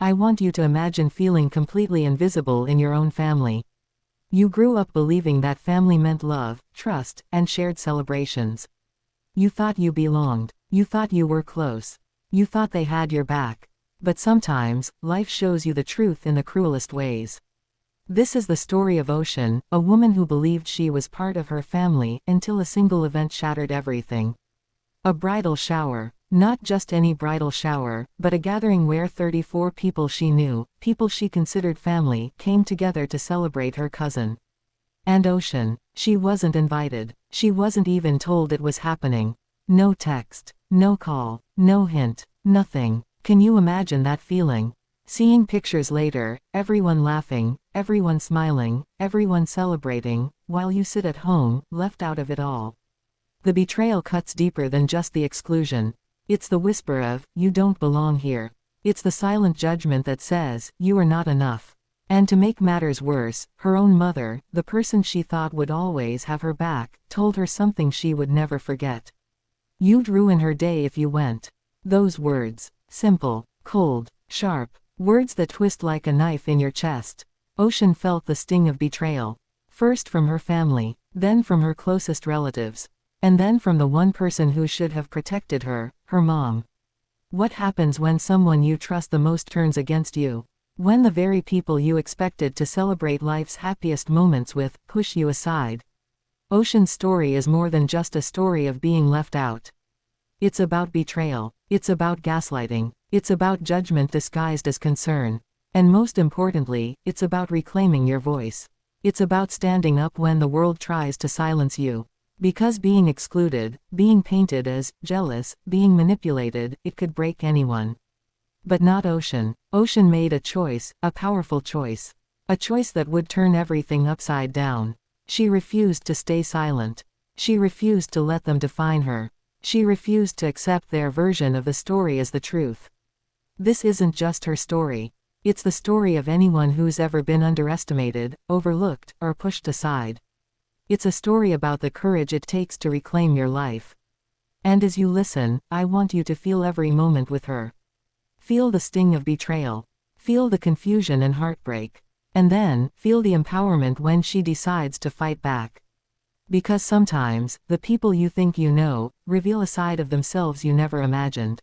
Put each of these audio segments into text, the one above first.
I want you to imagine feeling completely invisible in your own family. You grew up believing that family meant love, trust, and shared celebrations. You thought you belonged. You thought you were close. You thought they had your back. But sometimes, life shows you the truth in the cruelest ways. This is the story of Ocean, a woman who believed she was part of her family until a single event shattered everything. A bridal shower. Not just any bridal shower, but a gathering where 34 people she knew, people she considered family, came together to celebrate her cousin. And Ocean. She wasn't invited. She wasn't even told it was happening. No text. No call. No hint. Nothing. Can you imagine that feeling? Seeing pictures later, everyone laughing, everyone smiling, everyone celebrating, while you sit at home, left out of it all. The betrayal cuts deeper than just the exclusion. It's the whisper of, "You don't belong here." It's the silent judgment that says, "You are not enough." And to make matters worse, her own mother, the person she thought would always have her back, told her something she would never forget. "You'd ruin her day if you went." Those words. Simple, cold, sharp. Words that twist like a knife in your chest. Ocean felt the sting of betrayal. First from her family, then from her closest relatives. And then from the one person who should have protected her, her mom. What happens when someone you trust the most turns against you? When the very people you expected to celebrate life's happiest moments with, push you aside? Ocean's story is more than just a story of being left out. It's about betrayal. It's about gaslighting. It's about judgment disguised as concern. And most importantly, it's about reclaiming your voice. It's about standing up when the world tries to silence you. Because being excluded, being painted as jealous, being manipulated, it could break anyone. But not Ocean. Ocean made a choice, a powerful choice. A choice that would turn everything upside down. She refused to stay silent. She refused to let them define her. She refused to accept their version of the story as the truth. This isn't just her story. It's the story of anyone who's ever been underestimated, overlooked, or pushed aside. It's a story about the courage it takes to reclaim your life. And as you listen, I want you to feel every moment with her. Feel the sting of betrayal. Feel the confusion and heartbreak. And then, feel the empowerment when she decides to fight back. Because sometimes, the people you think you know, reveal a side of themselves you never imagined.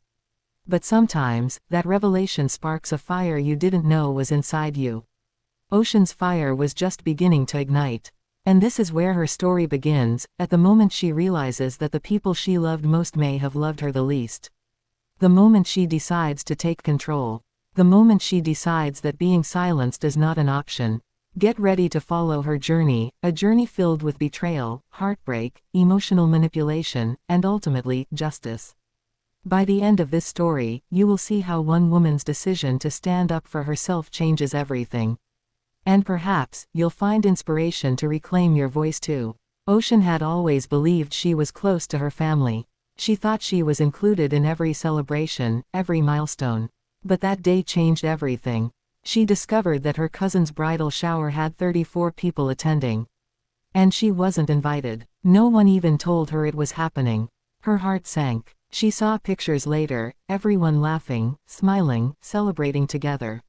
But sometimes, that revelation sparks a fire you didn't know was inside you. Ocean's fire was just beginning to ignite. And this is where her story begins, at the moment she realizes that the people she loved most may have loved her the least. The moment she decides to take control. The moment she decides that being silenced is not an option. Get ready to follow her journey, a journey filled with betrayal, heartbreak, emotional manipulation, and ultimately, justice. By the end of this story, you will see how one woman's decision to stand up for herself changes everything. And perhaps, you'll find inspiration to reclaim your voice too. Ocean had always believed she was close to her family. She thought she was included in every celebration, every milestone. But that day changed everything. She discovered that her cousin's bridal shower had 34 people attending. And she wasn't invited. No one even told her it was happening. Her heart sank. She saw pictures later, everyone laughing, smiling, celebrating together.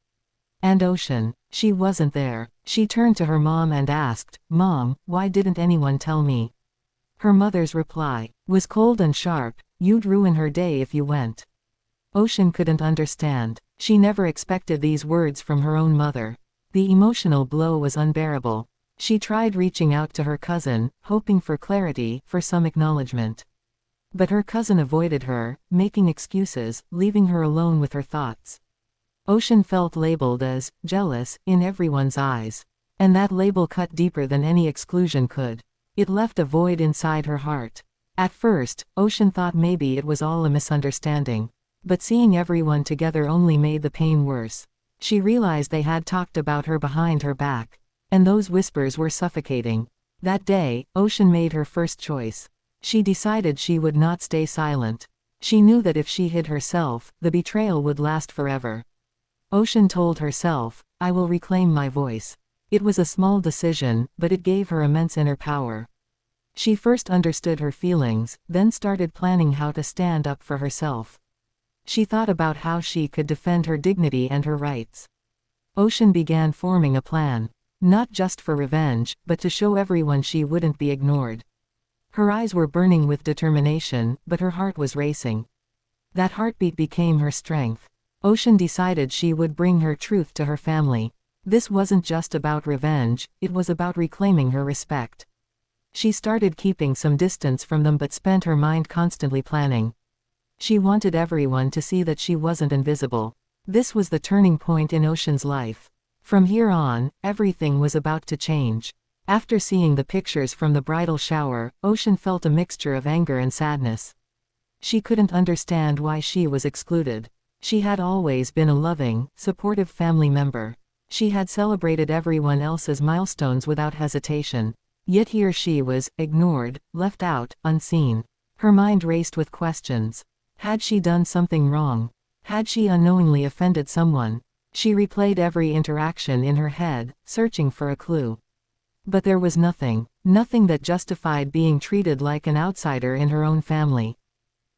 And Ocean. She wasn't there. She turned to her mom and asked, "Mom, why didn't anyone tell me?" Her mother's reply was cold and sharp, "You'd ruin her day if you went." Ocean couldn't understand. She never expected these words from her own mother. The emotional blow was unbearable. She tried reaching out to her cousin, hoping for clarity, for some acknowledgement. But her cousin avoided her, making excuses, leaving her alone with her thoughts. Ocean felt labeled as jealous in everyone's eyes. And that label cut deeper than any exclusion could. It left a void inside her heart. At first, Ocean thought maybe it was all a misunderstanding. But seeing everyone together only made the pain worse. She realized they had talked about her behind her back. And those whispers were suffocating. That day, Ocean made her first choice. She decided she would not stay silent. She knew that if she hid herself, the betrayal would last forever. Ocean told herself, "I will reclaim my voice." It was a small decision, but it gave her immense inner power. She first understood her feelings, then started planning how to stand up for herself. She thought about how she could defend her dignity and her rights. Ocean began forming a plan. Not just for revenge, but to show everyone she wouldn't be ignored. Her eyes were burning with determination, but her heart was racing. That heartbeat became her strength. Ocean decided she would bring her truth to her family. This wasn't just about revenge, it was about reclaiming her respect. She started keeping some distance from them but spent her mind constantly planning. She wanted everyone to see that she wasn't invisible. This was the turning point in Ocean's life. From here on, everything was about to change. After seeing the pictures from the bridal shower, Ocean felt a mixture of anger and sadness. She couldn't understand why she was excluded. She had always been a loving, supportive family member. She had celebrated everyone else's milestones without hesitation. Yet here she was, ignored, left out, unseen. Her mind raced with questions. Had she done something wrong? Had she unknowingly offended someone? She replayed every interaction in her head, searching for a clue. But there was nothing. Nothing that justified being treated like an outsider in her own family.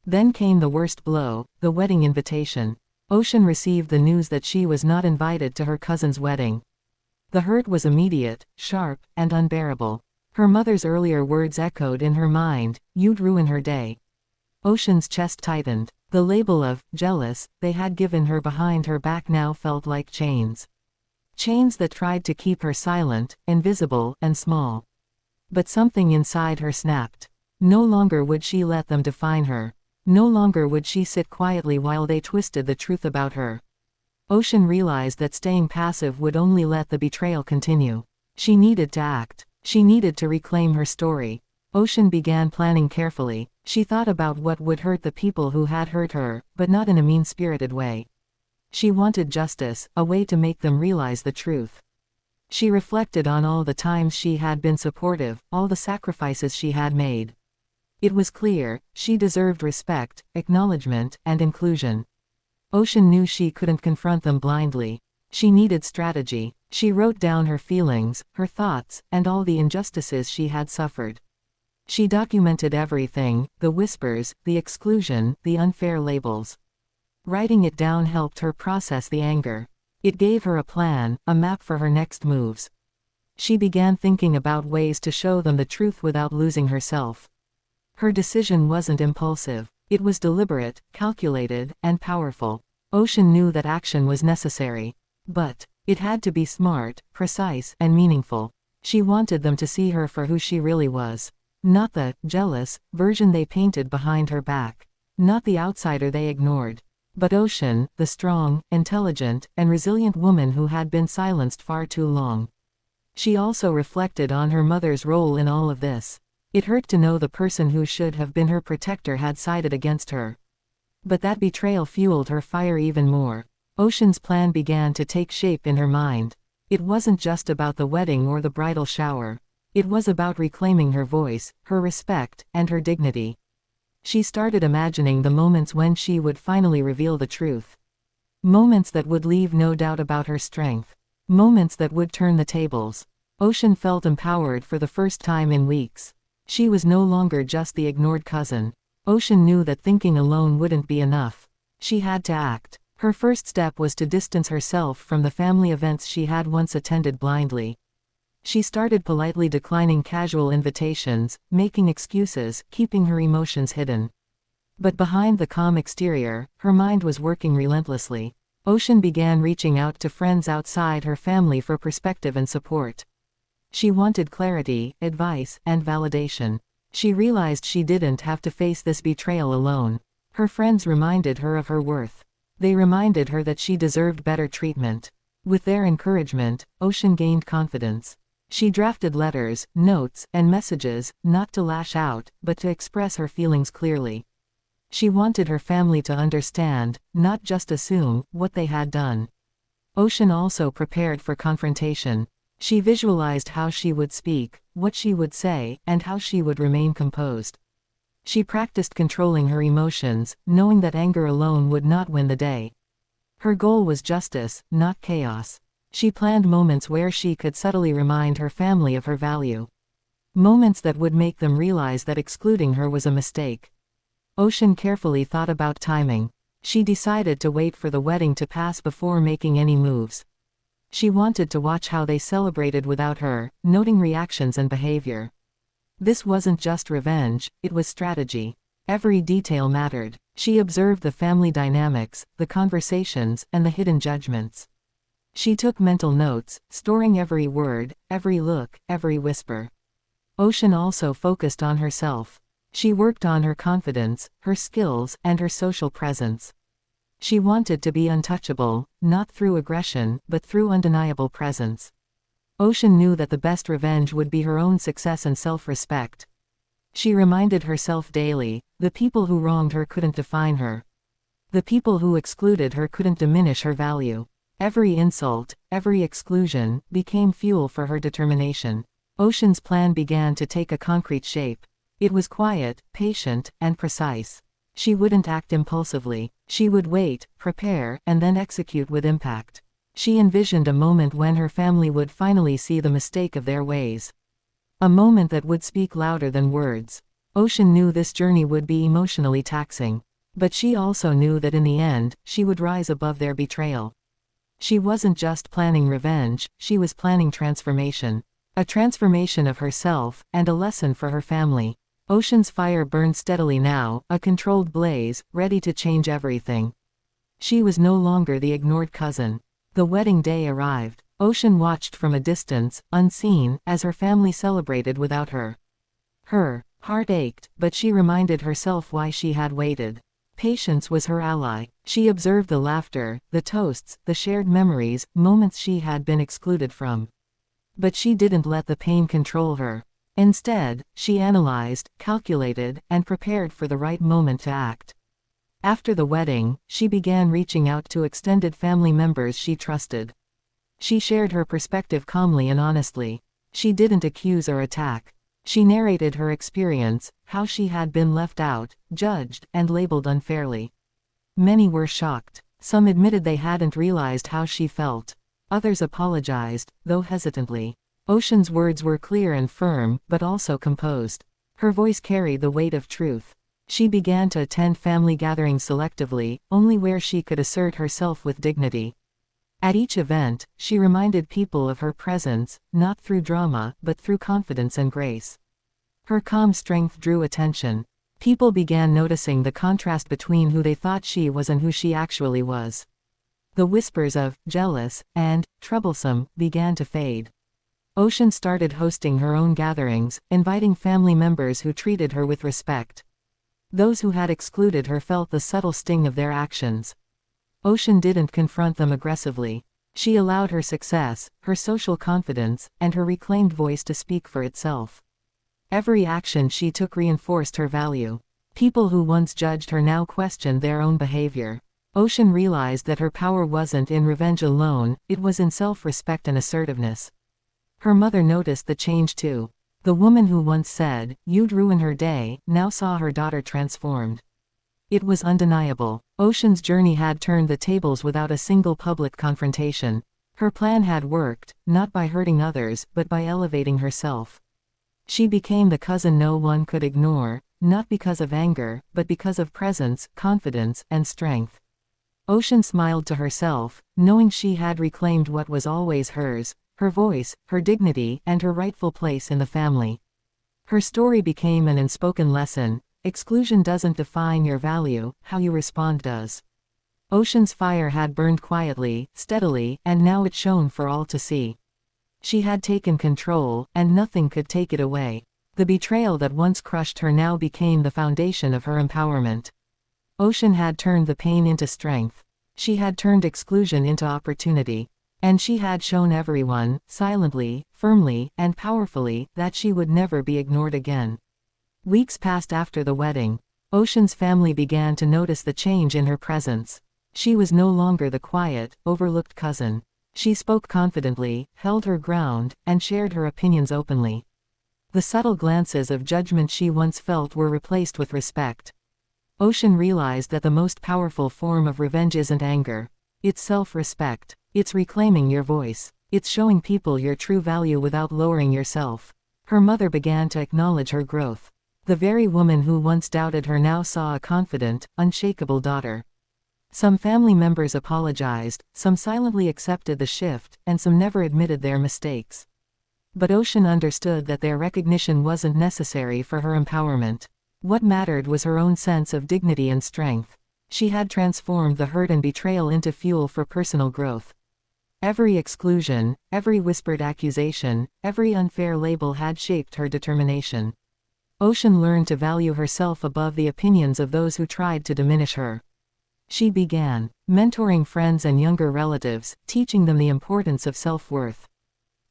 Then came the worst blow, the wedding invitation. Ocean received the news that she was not invited to her cousin's wedding. The hurt was immediate, sharp, and unbearable. Her mother's earlier words echoed in her mind, "You'd ruin her day." Ocean's chest tightened. The label of jealous they had given her behind her back now felt like chains. Chains that tried to keep her silent, invisible, and small. But something inside her snapped. No longer would she let them define her. No longer would she sit quietly while they twisted the truth about her. Ocean realized that staying passive would only let the betrayal continue. She needed to act. She needed to reclaim her story. Ocean began planning carefully. She thought about what would hurt the people who had hurt her, but not in a mean-spirited way. She wanted justice, a way to make them realize the truth. She reflected on all the times she had been supportive, all the sacrifices she had made. It was clear, she deserved respect, acknowledgement, and inclusion. Ocean knew she couldn't confront them blindly. She needed strategy. She wrote down her feelings, her thoughts, and all the injustices she had suffered. She documented everything, the whispers, the exclusion, the unfair labels. Writing it down helped her process the anger. It gave her a plan, a map for her next moves. She began thinking about ways to show them the truth without losing herself. Her decision wasn't impulsive. It was deliberate, calculated, and powerful. Ocean knew that action was necessary. But it had to be smart, precise, and meaningful. She wanted them to see her for who she really was. Not the jealous version they painted behind her back. Not the outsider they ignored. But Ocean, the strong, intelligent, and resilient woman who had been silenced far too long. She also reflected on her mother's role in all of this. It hurt to know the person who should have been her protector had sided against her. But that betrayal fueled her fire even more. Ocean's plan began to take shape in her mind. It wasn't just about the wedding or the bridal shower. It was about reclaiming her voice, her respect, and her dignity. She started imagining the moments when she would finally reveal the truth. Moments that would leave no doubt about her strength. Moments that would turn the tables. Ocean felt empowered for the first time in weeks. She was no longer just the ignored cousin. Ocean knew that thinking alone wouldn't be enough. She had to act. Her first step was to distance herself from the family events she had once attended blindly. She started politely declining casual invitations, making excuses, keeping her emotions hidden. But behind the calm exterior, her mind was working relentlessly. Ocean began reaching out to friends outside her family for perspective and support. She wanted clarity, advice, and validation. She realized she didn't have to face this betrayal alone. Her friends reminded her of her worth. They reminded her that she deserved better treatment. With their encouragement, Ocean gained confidence. She drafted letters, notes, and messages, not to lash out, but to express her feelings clearly. She wanted her family to understand, not just assume, what they had done. Ocean also prepared for confrontation. She visualized how she would speak, what she would say, and how she would remain composed. She practiced controlling her emotions, knowing that anger alone would not win the day. Her goal was justice, not chaos. She planned moments where she could subtly remind her family of her value. Moments that would make them realize that excluding her was a mistake. Ocean carefully thought about timing. She decided to wait for the wedding to pass before making any moves. She wanted to watch how they celebrated without her, noting reactions and behavior. This wasn't just revenge, it was strategy. Every detail mattered. She observed the family dynamics, the conversations, and the hidden judgments. She took mental notes, storing every word, every look, every whisper. Ocean also focused on herself. She worked on her confidence, her skills, and her social presence. She wanted to be untouchable, not through aggression, but through undeniable presence. Ocean knew that the best revenge would be her own success and self-respect. She reminded herself daily, the people who wronged her couldn't define her. The people who excluded her couldn't diminish her value. Every insult, every exclusion, became fuel for her determination. Ocean's plan began to take a concrete shape. It was quiet, patient, and precise. She wouldn't act impulsively. She would wait, prepare, and then execute with impact. She envisioned a moment when her family would finally see the mistake of their ways. A moment that would speak louder than words. Ocean knew this journey would be emotionally taxing. But she also knew that in the end, she would rise above their betrayal. She wasn't just planning revenge, she was planning transformation. A transformation of herself, and a lesson for her family. Ocean's fire burned steadily now, a controlled blaze, ready to change everything. She was no longer the ignored cousin. The wedding day arrived. Ocean watched from a distance, unseen, as her family celebrated without her. Her heart ached, but she reminded herself why she had waited. Patience was her ally. She observed the laughter, the toasts, the shared memories, moments she had been excluded from. But she didn't let the pain control her. Instead, she analyzed, calculated, and prepared for the right moment to act. After the wedding, she began reaching out to extended family members she trusted. She shared her perspective calmly and honestly. She didn't accuse or attack. She narrated her experience, how she had been left out, judged, and labeled unfairly. Many were shocked. Some admitted they hadn't realized how she felt. Others apologized, though hesitantly. Ocean's words were clear and firm, but also composed. Her voice carried the weight of truth. She began to attend family gatherings selectively, only where she could assert herself with dignity. At each event, she reminded people of her presence, not through drama, but through confidence and grace. Her calm strength drew attention. People began noticing the contrast between who they thought she was and who she actually was. The whispers of jealous and troublesome began to fade. Ocean started hosting her own gatherings, inviting family members who treated her with respect. Those who had excluded her felt the subtle sting of their actions. Ocean didn't confront them aggressively. She allowed her success, her social confidence, and her reclaimed voice to speak for itself. Every action she took reinforced her value. People who once judged her now questioned their own behavior. Ocean realized that her power wasn't in revenge alone, it was in self-respect and assertiveness. Her mother noticed the change too. The woman who once said, "You'd ruin her day," now saw her daughter transformed. It was undeniable. Ocean's journey had turned the tables without a single public confrontation. Her plan had worked, not by hurting others, but by elevating herself. She became the cousin no one could ignore, not because of anger, but because of presence, confidence, and strength. Ocean smiled to herself, knowing she had reclaimed what was always hers. Her voice, her dignity, and her rightful place in the family. Her story became an unspoken lesson. Exclusion doesn't define your value, how you respond does. Ocean's fire had burned quietly, steadily, and now it shone for all to see. She had taken control, and nothing could take it away. The betrayal that once crushed her now became the foundation of her empowerment. Ocean had turned the pain into strength. She had turned exclusion into opportunity. And she had shown everyone, silently, firmly, and powerfully, that she would never be ignored again. Weeks passed after the wedding. Ocean's family began to notice the change in her presence. She was no longer the quiet, overlooked cousin. She spoke confidently, held her ground, and shared her opinions openly. The subtle glances of judgment she once felt were replaced with respect. Ocean realized that the most powerful form of revenge isn't anger. It's self-respect. It's reclaiming your voice. It's showing people your true value without lowering yourself. Her mother began to acknowledge her growth. The very woman who once doubted her now saw a confident, unshakable daughter. Some family members apologized, some silently accepted the shift, and some never admitted their mistakes. But Ocean understood that their recognition wasn't necessary for her empowerment. What mattered was her own sense of dignity and strength. She had transformed the hurt and betrayal into fuel for personal growth. Every exclusion, every whispered accusation, every unfair label had shaped her determination. Ocean learned to value herself above the opinions of those who tried to diminish her. She began mentoring friends and younger relatives, teaching them the importance of self-worth.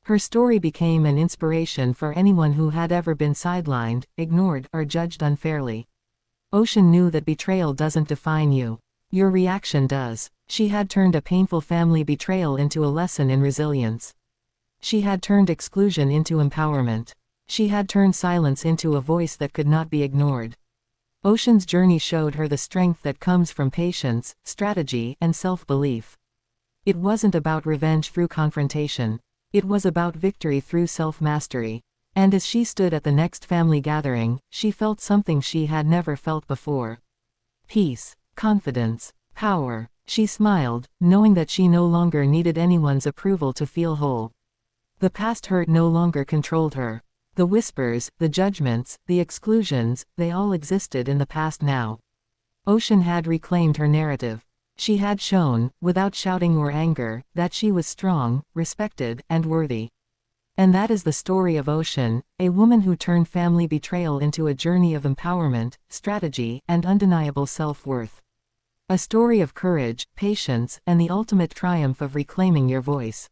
Her story became an inspiration for anyone who had ever been sidelined, ignored, or judged unfairly. Ocean knew that betrayal doesn't define you. Your reaction does. She had turned a painful family betrayal into a lesson in resilience. She had turned exclusion into empowerment. She had turned silence into a voice that could not be ignored. Ocean's journey showed her the strength that comes from patience, strategy, and self-belief. It wasn't about revenge through confrontation. It was about victory through self-mastery. And as she stood at the next family gathering, she felt something she had never felt before. Peace, confidence, power. She smiled, knowing that she no longer needed anyone's approval to feel whole. The past hurt no longer controlled her. The whispers, the judgments, the exclusions, they all existed in the past now. Ocean had reclaimed her narrative. She had shown, without shouting or anger, that she was strong, respected, and worthy. And that is the story of Ocean, a woman who turned family betrayal into a journey of empowerment, strategy, and undeniable self-worth. A story of courage, patience, and the ultimate triumph of reclaiming your voice.